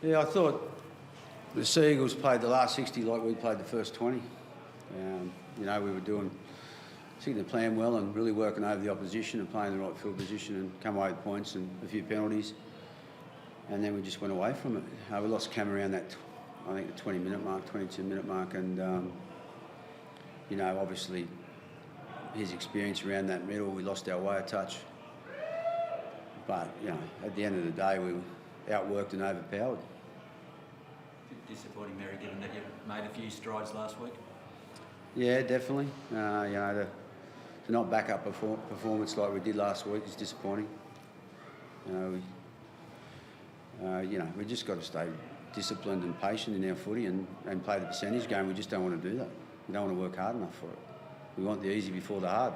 Yeah, I thought the Sea Eagles played the last 60 like we played the first 20. We were seeing the plan well and really working over the opposition and playing the right field position and come away with points and a few penalties. And then we just went away from it. We lost Cam around that, I think, the 20-minute mark, 22-minute mark. And, obviously his experience around that middle, we lost our way a touch. But, at the end of the day, we were outworked and overpowered. Disappointing, Mary, given that you made a few strides last week? Yeah, definitely. To not back up performance like we did last week is disappointing. We just got to stay disciplined and patient in our footy and play the percentage game. We just don't want to do that. We don't want to work hard enough for it. We want the easy before the hard.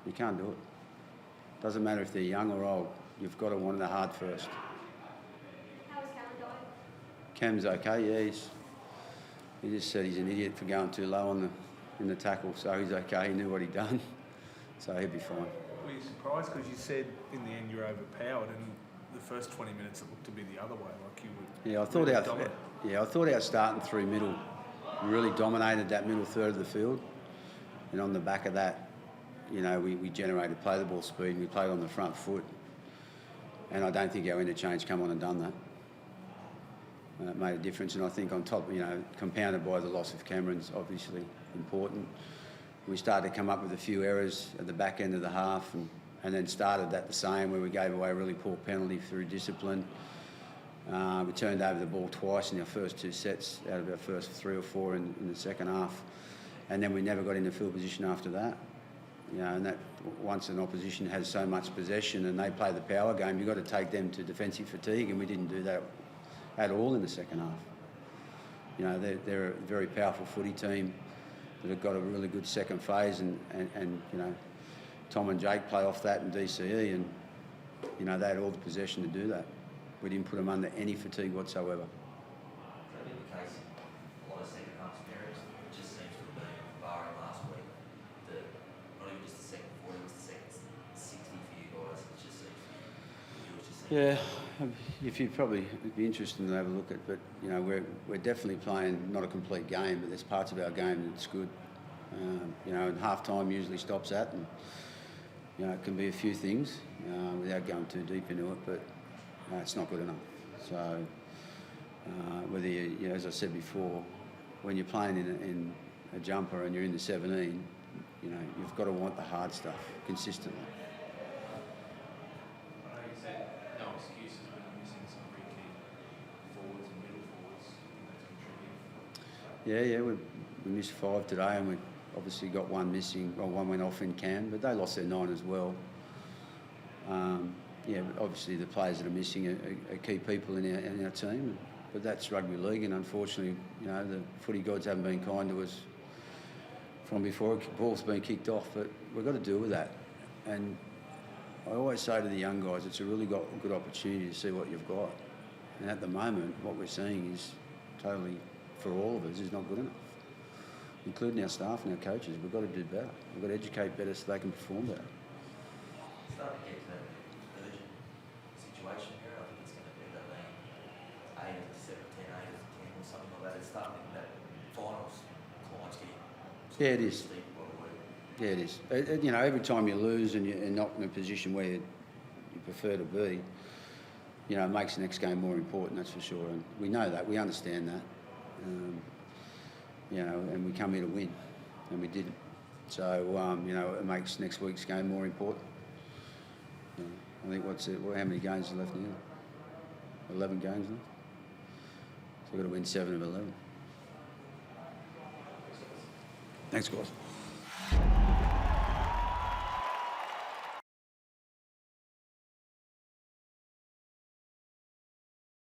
You can't do it. Doesn't matter if they're young or old. You've got to want the hard first. How is Cam going? Cam's okay, yeah. He just said he's an idiot for going too low in the tackle, so he's okay. He knew what he'd done, so he'll be fine. Were you surprised? Because you said in the end you were overpowered, and the first 20 minutes it looked to be the other way, like you would. Yeah, I thought our starting through middle really dominated that middle third of the field, and on the back of that, we generated play the ball speed. And we played on the front foot, and I don't think our interchange come on and done that. And it made a difference, and I think on top, compounded by the loss of Cameron's obviously important. We started to come up with a few errors at the back end of the half, and then started that the same, where we gave away a really poor penalty through discipline. We turned over the ball twice in our first two sets out of our first 3 or 4 in the second half, and then we never got into field position after that. And that once an opposition has so much possession and they play the power game, you've got to take them to defensive fatigue, and we didn't do that at all in the second half. They're a very powerful footy team that have got a really good second phase, and Tom and Jake play off that in DCE, and they had all the possession to do that. We didn't put them under any fatigue whatsoever. Could it be the case a lot of second half scenarios? It just seems to have been, barring last week, that not even just the second 40, it was the second 60 for you guys. It just seems Yeah, if you'd probably be interested to have a look at, but we're definitely playing not a complete game, but there's parts of our game that's good. And half time usually stops that, and it can be a few things without going too deep into it, but it's not good enough. So whether you, as I said before, when you're playing in a jumper and you're in the 17, you've got to want the hard stuff consistently. Yeah, we missed 5 today, and we obviously got one missing. Well, one went off in Cam, but they lost their 9 as well. Obviously the players that are missing are key people in our team, but that's rugby league, and unfortunately, the footy gods haven't been kind to us from before. Ball's been kicked off, but we've got to deal with that. And I always say to the young guys, it's a really good opportunity to see what you've got. And at the moment, what we're seeing is totally, for all of us, is not good enough, including our staff and our coaches. We've got to do better. We've got to educate better so they can perform better. It's starting to get to that urgent situation here. I think it's going to be that 8 of 7, 10, 8 of 10 or something like that. It's starting that finals clients getting. Yeah, it is. Yeah, it is. Every time you lose and you're not in a position where you prefer to be, it makes the next game more important, that's for sure. And we know that, we understand that. And we come here to win, and we didn't. So, it makes next week's game more important. I think how many games are left now? 11 games left. So we've got to win 7 of 11. Thanks, guys.